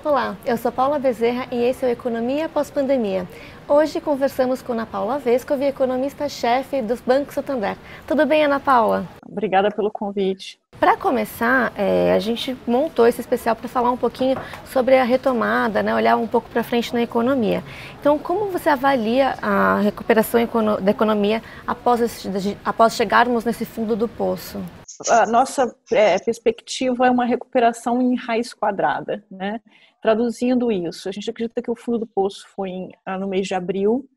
Olá, eu sou Paula Bezerra e esse é o Economia Pós-Pandemia. Hoje conversamos com Ana Paula Vescovi, economista-chefe do Banco Santander. Tudo bem, Ana Paula? Obrigada pelo convite. Para começar, a gente montou esse especial para falar um pouquinho sobre a retomada, né, olhar um pouco para frente na economia. Então, como você avalia a recuperação da economia após chegarmos nesse fundo do poço? A nossa perspectiva é uma recuperação em raiz quadrada, né? Traduzindo isso, a gente acredita que o fundo do poço foi no mês de abril.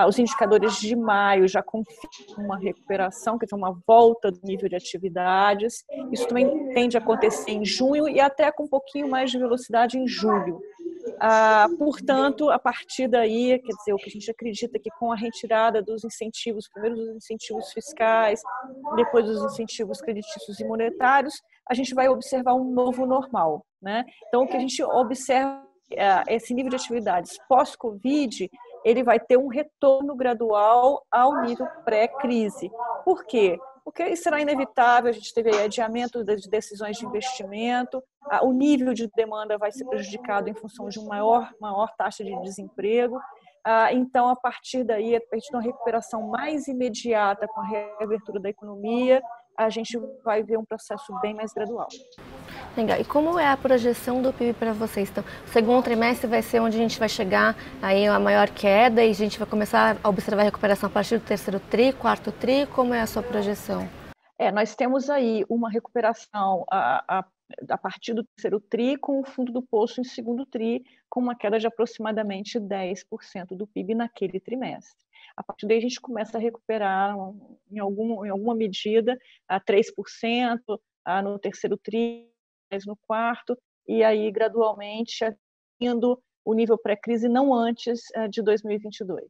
Os indicadores de maio já confirmam uma recuperação, quer dizer, uma volta do nível de atividades. Isso também tende a acontecer em junho e até com um pouquinho mais de velocidade em julho. Portanto, a partir daí, quer dizer, o que a gente acredita que com a retirada dos incentivos, primeiro dos incentivos fiscais, depois dos incentivos creditícios e monetários, a gente vai observar um novo normal, né? Então, o que a gente observa esse nível de atividades pós-Covid, ele vai ter um retorno gradual ao nível pré-crise. Por quê? Porque isso será inevitável, a gente teve aí adiamento das decisões de investimento, o nível de demanda vai ser prejudicado em função de uma maior taxa de desemprego. Então, a partir daí, a partir de uma recuperação mais imediata com a reabertura da economia, a gente vai ver um processo bem mais gradual. Legal. E como é a projeção do PIB para vocês? Então, o segundo trimestre vai ser onde a gente vai chegar aí a maior queda e a gente vai começar a observar a recuperação a partir do terceiro tri, quarto tri. Como é a sua projeção? Nós temos aí uma recuperação a partir do terceiro tri, com o fundo do poço em segundo tri, com uma queda de aproximadamente 10% do PIB naquele trimestre. A partir daí a gente começa a recuperar em alguma medida a 3% no terceiro tri, no quarto, e aí gradualmente atingindo o nível pré-crise não antes de 2022.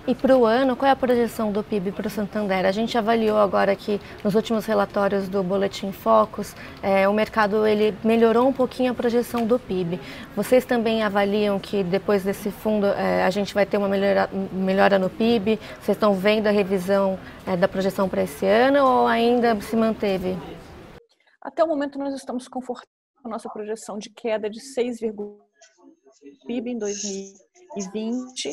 E para o ano, qual é a projeção do PIB para o Santander? A gente avaliou agora que nos últimos relatórios do Boletim Focus, o mercado ele melhorou um pouquinho a projeção do PIB. Vocês também avaliam que depois desse fundo a gente vai ter uma melhora no PIB? Vocês estão vendo a revisão da projeção para esse ano ou ainda se manteve? Até o momento nós estamos confortáveis com a nossa projeção de queda de 6,5% PIB em 2020,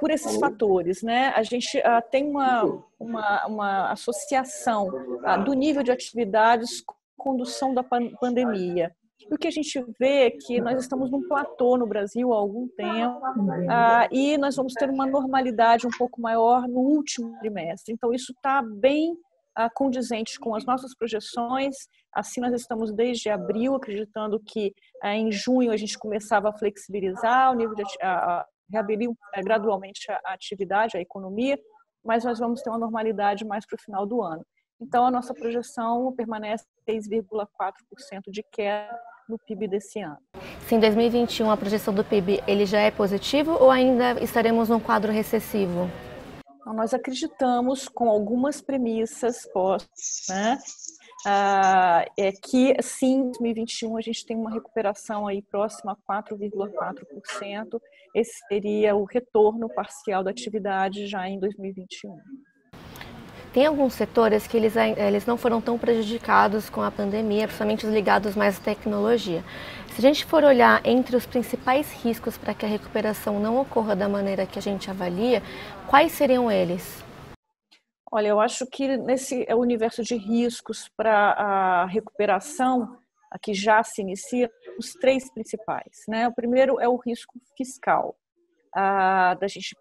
por esses fatores, né? A gente tem uma associação do nível de atividades com a condução da pandemia. E o que a gente vê é que nós estamos num platô no Brasil há algum tempo e nós vamos ter uma normalidade um pouco maior no último trimestre. Então, isso está bem condizentes com as nossas projeções. Assim, nós estamos desde abril acreditando que em junho a gente começava a flexibilizar o nível de reabrir gradualmente a atividade, a economia, mas nós vamos ter uma normalidade mais para o final do ano. Então, a nossa projeção permanece 6,4% de queda no PIB desse ano. Se em 2021 a projeção do PIB ele já é positivo ou ainda estaremos num quadro recessivo? Nós acreditamos, com algumas premissas postas, né, que sim, em 2021 a gente tem uma recuperação aí próxima a 4,4%. Esse seria o retorno parcial da atividade já em 2021. Tem alguns setores que eles não foram tão prejudicados com a pandemia, principalmente os ligados mais à tecnologia. Se a gente for olhar entre os principais riscos para que a recuperação não ocorra da maneira que a gente avalia, quais seriam eles? Olha, eu acho que nesse universo de riscos para a recuperação, que já se inicia, os três principais, né? O primeiro é o risco fiscal, da gente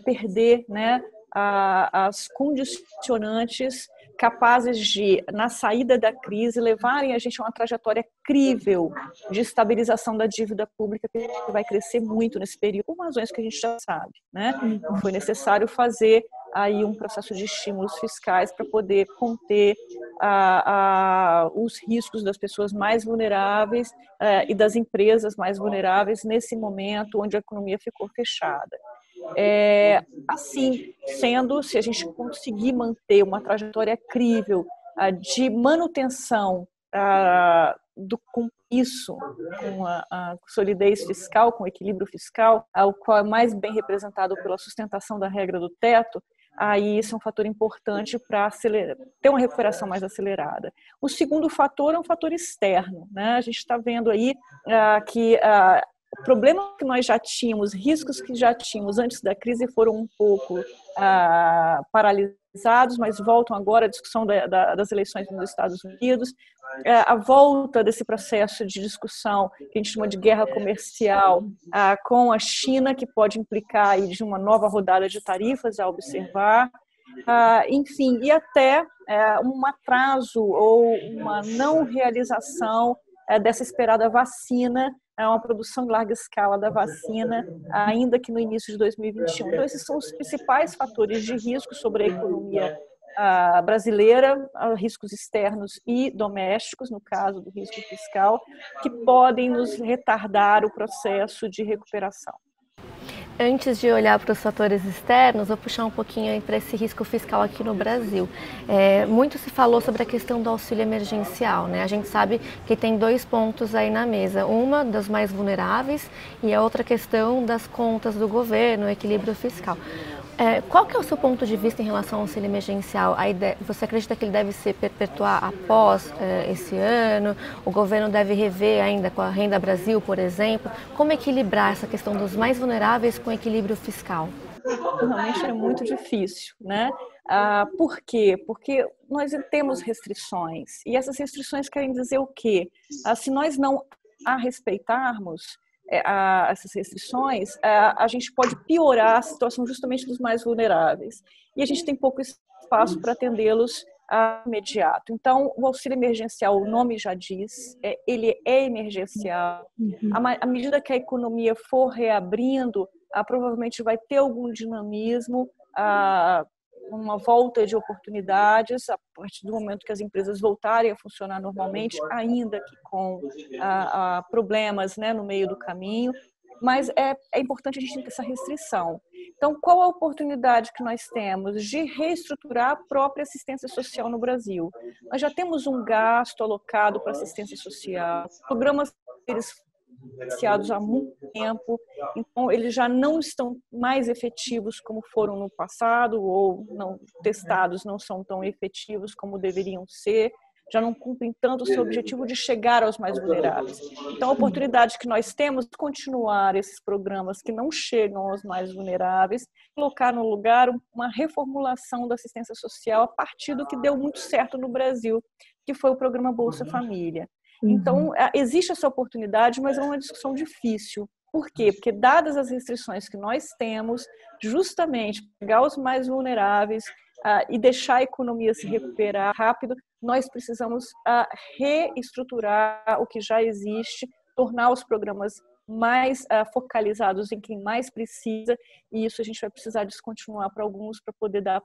perder, né, as condicionantes capazes de, na saída da crise, levarem a gente a uma trajetória crível de estabilização da dívida pública, que vai crescer muito nesse período, por razões que a gente já sabe, né? Foi necessário fazer aí um processo de estímulos fiscais para poder conter os riscos das pessoas mais vulneráveis e das empresas mais vulneráveis nesse momento onde a economia ficou fechada. Assim sendo, se a gente conseguir manter uma trajetória crível de manutenção do compromisso com a solidez fiscal, com o equilíbrio fiscal, o qual é mais bem representado pela sustentação da regra do teto, aí isso é um fator importante para ter uma recuperação mais acelerada. O segundo fator é um fator externo, né? A gente está vendo aí que o problema que nós já tínhamos, riscos que já tínhamos antes da crise foram um pouco paralisados, mas voltam agora à discussão das eleições nos Estados Unidos, a volta desse processo de discussão que a gente chama de guerra comercial com a China, que pode implicar aí de uma nova rodada de tarifas a observar, enfim, e até um atraso ou uma não realização dessa esperada vacina, uma produção em larga escala da vacina, ainda que no início de 2021. Então, esses são os principais fatores de risco sobre a economia brasileira, riscos externos e domésticos, no caso do risco fiscal, que podem nos retardar o processo de recuperação. Antes de olhar para os fatores externos, vou puxar um pouquinho para esse risco fiscal aqui no Brasil. Muito se falou sobre a questão do auxílio emergencial, né? A gente sabe que tem 2 pontos aí na mesa, uma das mais vulneráveis e a outra questão das contas do governo, o equilíbrio fiscal. Qual que é o seu ponto de vista em relação ao auxílio emergencial? Você acredita que ele deve se perpetuar após esse ano? O governo deve rever ainda com a Renda Brasil, por exemplo? Como equilibrar essa questão dos mais vulneráveis com o equilíbrio fiscal? Realmente é muito difícil, né? Por quê? Porque nós temos restrições, e essas restrições querem dizer o quê? Se nós não a respeitarmos essas restrições, a gente pode piorar a situação justamente dos mais vulneráveis. E a gente tem pouco espaço para atendê-los imediato. Então, o auxílio emergencial, o nome já diz, ele é emergencial. À medida que a economia for reabrindo, provavelmente vai ter algum dinamismo, uma volta de oportunidades a partir do momento que as empresas voltarem a funcionar normalmente, ainda que com problemas, né, no meio do caminho, mas é importante a gente ter essa restrição. Então, qual a oportunidade que nós temos de reestruturar a própria assistência social no Brasil? Nós já temos um gasto alocado para assistência social, programas eles iniciados há muito tempo, então eles já não estão mais efetivos como foram no passado, ou não testados não são tão efetivos como deveriam ser, já não cumprem tanto o seu objetivo de chegar aos mais vulneráveis. Então, a oportunidade que nós temos de continuar esses programas que não chegam aos mais vulneráveis, colocar no lugar uma reformulação da assistência social a partir do que deu muito certo no Brasil, que foi o programa Bolsa Família. Então, existe essa oportunidade, mas é uma discussão difícil. Por quê? Porque, dadas as restrições que nós temos, justamente pegar os mais vulneráveis e deixar a economia se recuperar rápido, nós precisamos reestruturar o que já existe, tornar os programas mais focalizados em quem mais precisa, e isso a gente vai precisar descontinuar para alguns para poder dar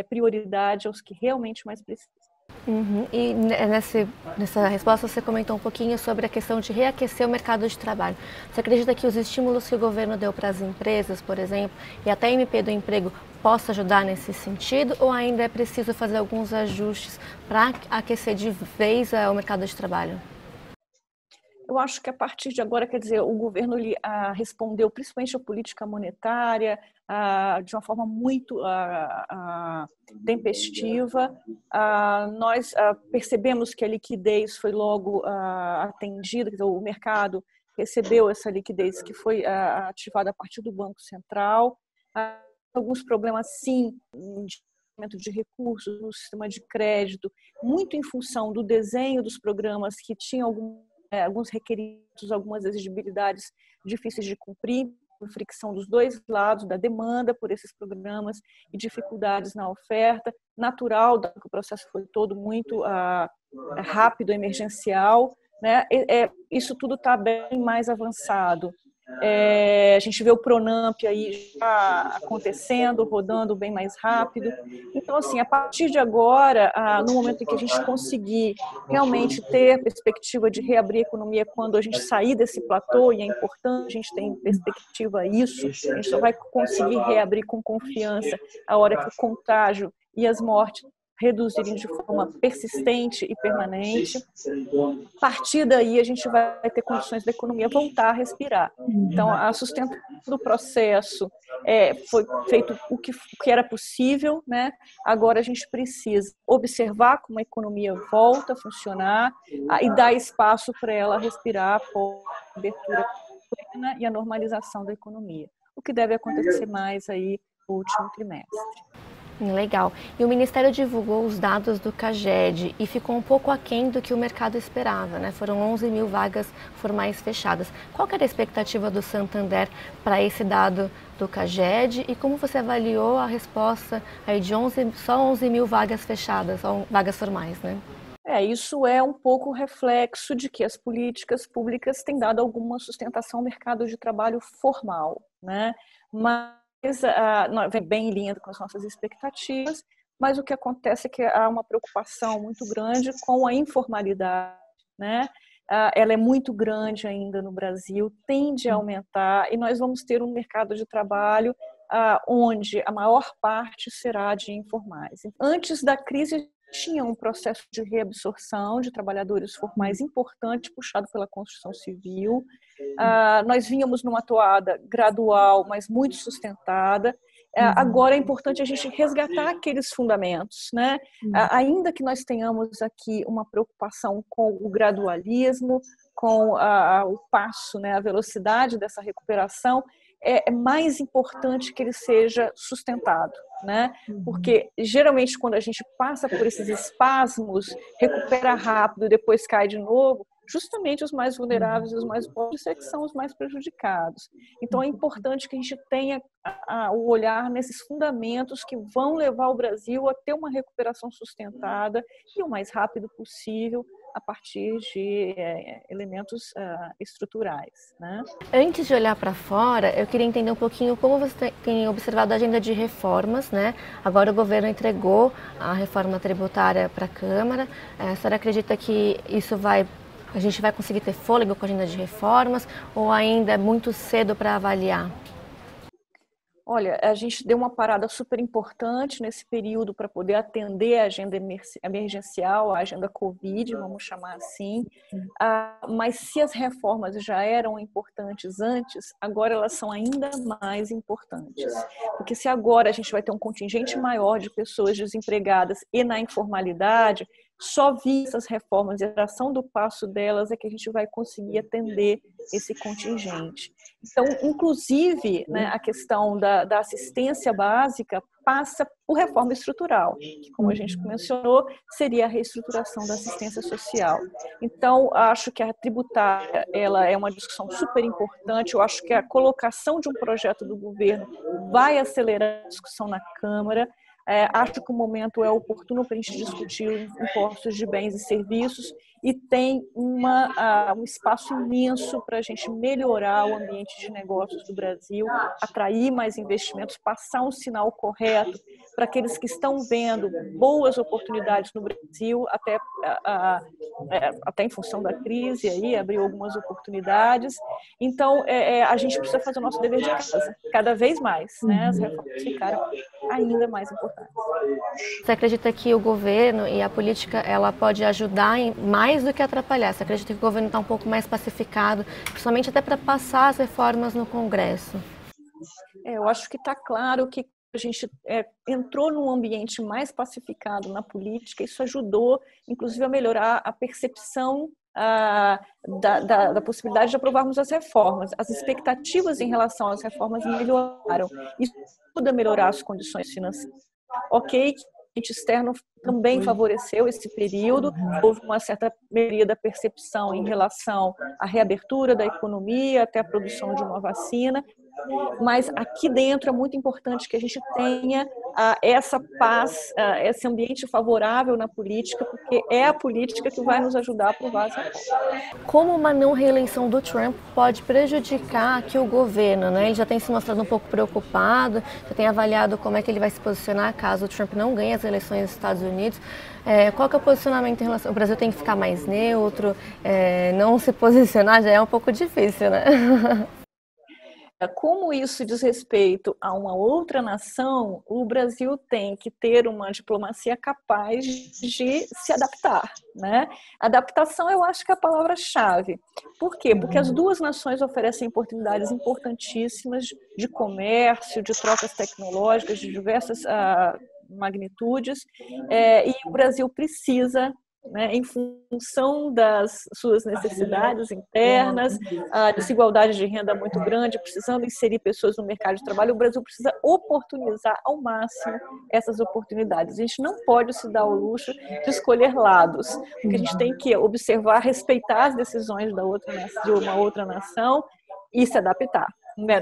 prioridade aos que realmente mais precisam. E nessa resposta você comentou um pouquinho sobre a questão de reaquecer o mercado de trabalho. Você acredita que os estímulos que o governo deu para as empresas, por exemplo, e até a MP do emprego, possa ajudar nesse sentido, ou ainda é preciso fazer alguns ajustes para aquecer de vez o mercado de trabalho? Eu acho que a partir de agora, quer dizer, o governo respondeu principalmente à política monetária de uma forma muito tempestiva. Nós percebemos que a liquidez foi logo atendida, quer dizer, o mercado recebeu essa liquidez que foi ativada a partir do Banco Central. Alguns problemas, sim, de recursos no sistema de crédito, muito em função do desenho dos programas que tinham alguns requerimentos, algumas exigibilidades difíceis de cumprir, por fricção dos dois lados, da demanda por esses programas e dificuldades na oferta. Natural, que o processo foi todo muito rápido, emergencial, né? Isso tudo está bem mais avançado. A gente vê o Pronamp aí já acontecendo, rodando bem mais rápido. Então, assim, a partir de agora, no momento em que a gente conseguir realmente ter perspectiva de reabrir a economia quando a gente sair desse platô, e é importante a gente ter em perspectiva isso, a gente só vai conseguir reabrir com confiança a hora que o contágio e as mortes reduzirem de forma persistente e permanente. A partir daí, a gente vai ter condições da economia voltar a respirar. Então, a sustentação do processo foi feito o que era possível, né? Agora a gente precisa observar como a economia volta a funcionar e dar espaço para ela respirar por abertura plena e a normalização da economia, o que deve acontecer mais aí no último trimestre. Legal. E o Ministério divulgou os dados do CAGED e ficou um pouco aquém do que o mercado esperava, né? Foram 11 mil vagas formais fechadas. Qual que era a expectativa do Santander para esse dado do CAGED e como você avaliou a resposta aí de só 11 mil vagas fechadas, vagas formais, né? Isso é um pouco reflexo de que as políticas públicas têm dado alguma sustentação ao mercado de trabalho formal, né? Mas vem bem em linha com as nossas expectativas, mas o que acontece é que há uma preocupação muito grande com a informalidade, né? Ela é muito grande ainda no Brasil, tende a aumentar e nós vamos ter um mercado de trabalho onde a maior parte será de informais. Antes da crise, tinha um processo de reabsorção de trabalhadores formais importante, puxado pela construção civil. Nós vínhamos numa toada gradual, mas muito sustentada. Agora é importante a gente resgatar aqueles fundamentos, né? Ainda que nós tenhamos aqui uma preocupação com o gradualismo, com o passo, né, a velocidade dessa recuperação, é mais importante que ele seja sustentado, né? Porque geralmente quando a gente passa por esses espasmos, recupera rápido e depois cai de novo, justamente os mais vulneráveis e os mais pobres é que são os mais prejudicados. Então é importante que a gente tenha o olhar nesses fundamentos que vão levar o Brasil a ter uma recuperação sustentada e o mais rápido possível a partir de elementos estruturais, né? Antes de olhar para fora, eu queria entender um pouquinho como você tem observado a agenda de reformas, né? Agora o governo entregou a reforma tributária para a Câmara. A senhora acredita que a gente vai conseguir ter fôlego com a agenda de reformas ou ainda é muito cedo para avaliar? Olha, a gente deu uma parada super importante nesse período para poder atender a agenda emergencial, a agenda Covid, vamos chamar assim. Mas se as reformas já eram importantes antes, agora elas são ainda mais importantes. Porque se agora a gente vai ter um contingente maior de pessoas desempregadas e na informalidade, só via essas reformas e a ação do passo delas é que a gente vai conseguir atender esse contingente. Então, inclusive, né, a questão da assistência básica passa por reforma estrutural, que, como a gente mencionou, seria a reestruturação da assistência social. Então, acho que a tributária ela é uma discussão super importante. Eu acho que a colocação de um projeto do governo vai acelerar a discussão na Câmara. Acho que o momento é oportuno para a gente discutir os impostos de bens e serviços e tem um espaço imenso para a gente melhorar o ambiente de negócios do Brasil, atrair mais investimentos, passar um sinal correto para aqueles que estão vendo boas oportunidades no Brasil, até em função da crise, aí abriu algumas oportunidades. Então, a gente precisa fazer o nosso dever de casa, cada vez mais, né? As reformas ficaram ainda mais importantes. Você acredita que o governo e a política ela pode ajudar mais do que atrapalhar? Você acredita que o governo está um pouco mais pacificado, principalmente até para passar as reformas no Congresso? Eu acho que está claro que a gente entrou num ambiente mais pacificado na política, isso ajudou, inclusive, a melhorar a percepção da possibilidade de aprovarmos as reformas. As expectativas em relação às reformas melhoraram. Isso ajuda a melhorar as condições financeiras. Ok, que o ambiente externo também favoreceu esse período, houve uma certa melhoria da percepção em relação à reabertura da economia, até a produção de uma vacina, mas aqui dentro é muito importante que a gente tenha essa paz, esse ambiente favorável na política, porque é a política que vai nos ajudar a aprovar as reformas. Como uma não reeleição do Trump pode prejudicar aqui o governo, né? Ele já tem se mostrado um pouco preocupado, já tem avaliado como é que ele vai se posicionar caso o Trump não ganhe as eleições nos Estados Unidos. Qual que é o posicionamento em relação... O Brasil tem que ficar mais neutro, não se posicionar já é um pouco difícil, né? como isso diz respeito a uma outra nação, o Brasil tem que ter uma diplomacia capaz de se adaptar, né? Adaptação, eu acho que é a palavra-chave. Por quê? Porque as duas nações oferecem oportunidades importantíssimas de comércio, de trocas tecnológicas, de diversas magnitudes, e o Brasil precisa, né, em função das suas necessidades internas, a desigualdade de renda muito grande, precisando inserir pessoas no mercado de trabalho, o Brasil precisa oportunizar ao máximo essas oportunidades. A gente não pode se dar ao luxo de escolher lados, porque a gente tem que observar, respeitar as decisões de uma outra nação e se adaptar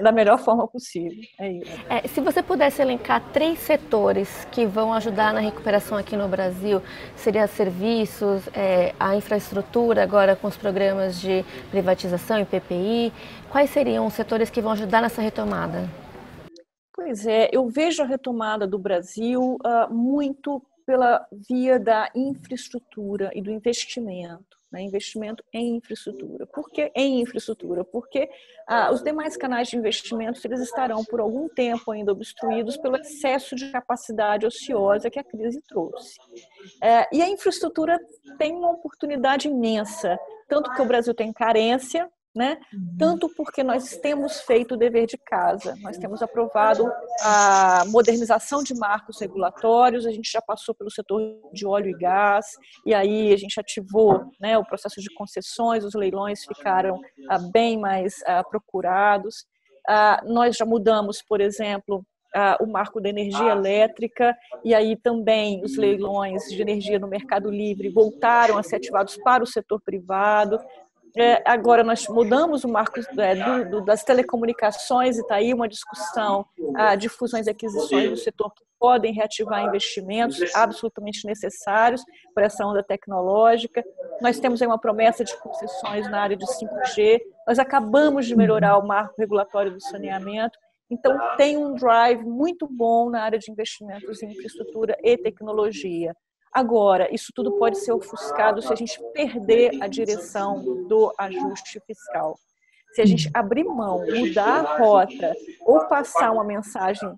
da melhor forma possível. É isso. Se você pudesse elencar 3 setores que vão ajudar na recuperação aqui no Brasil, seria serviços, a infraestrutura agora com os programas de privatização e PPI, quais seriam os setores que vão ajudar nessa retomada? Pois é, eu vejo a retomada do Brasil muito pela via da infraestrutura e do investimento. Investimento em infraestrutura. Por que em infraestrutura? Porque os demais canais de investimentos eles estarão por algum tempo ainda obstruídos pelo excesso de capacidade ociosa que a crise trouxe. E a infraestrutura tem uma oportunidade imensa, tanto que o Brasil tem carência, né? Tanto porque nós temos feito o dever de casa, nós temos aprovado a modernização de marcos regulatórios, a gente já passou pelo setor de óleo e gás, e aí a gente ativou, né, o processo de concessões, os leilões ficaram bem mais procurados. Nós já mudamos, por exemplo, o marco da energia elétrica, e aí também os leilões de energia no Mercado Livre voltaram a ser ativados para o setor privado. Agora nós mudamos o marco das telecomunicações e está aí uma discussão de fusões e aquisições do setor que podem reativar investimentos absolutamente necessários para essa onda tecnológica. Nós temos aí uma promessa de concessões na área de 5G, nós acabamos de melhorar o marco regulatório do saneamento, então tem um drive muito bom na área de investimentos em infraestrutura e tecnologia. Agora, isso tudo pode ser ofuscado se a gente perder a direção do ajuste fiscal. Se a gente abrir mão, mudar a rota ou passar uma mensagem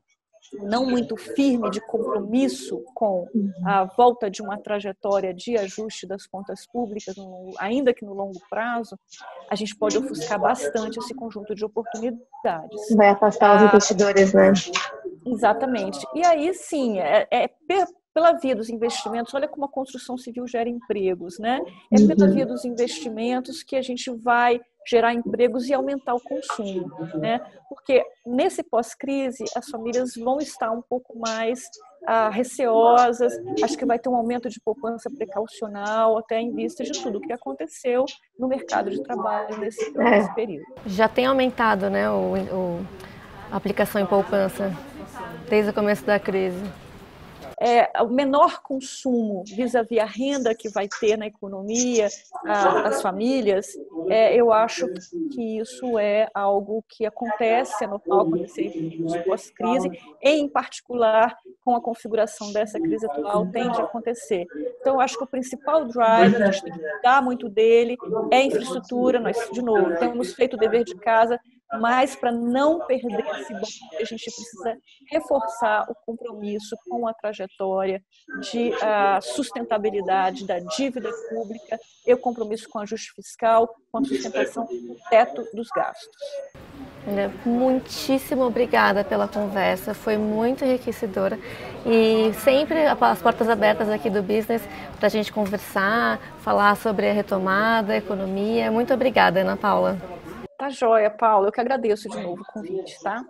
não muito firme de compromisso com a volta de uma trajetória de ajuste das contas públicas, ainda que no longo prazo, a gente pode ofuscar bastante esse conjunto de oportunidades. Vai afastar os investidores, né? Exatamente. E aí, sim, pela via dos investimentos, olha como a construção civil gera empregos, né? É pela via dos investimentos que a gente vai gerar empregos e aumentar o consumo, né? Porque nesse pós-crise as famílias vão estar um pouco mais receosas, acho que vai ter um aumento de poupança precaucional, até em vista de tudo o que aconteceu no mercado de trabalho nesse período. Já tem aumentado, né, a aplicação em poupança desde o começo da crise. O menor consumo vis-à-vis a renda que vai ter na economia, as famílias, eu acho que isso é algo que acontece, é normal acontecer pós-crise, e em particular com a configuração dessa crise atual, tende a acontecer. Então, eu acho que o principal drive, a gente tem que cuidar muito dele, é a infraestrutura. Nós, de novo, temos feito o dever de casa, mas para não perder esse banco, a gente precisa reforçar o compromisso com a trajetória de sustentabilidade da dívida pública e o compromisso com o ajuste fiscal, com a sustentação do teto dos gastos. Muitíssimo obrigada pela conversa, foi muito enriquecedora e sempre as portas abertas aqui do Business para a gente conversar, falar sobre a retomada, a economia. Muito obrigada, Ana Paula. Tá joia, Paula. Eu que agradeço de novo o convite, tá?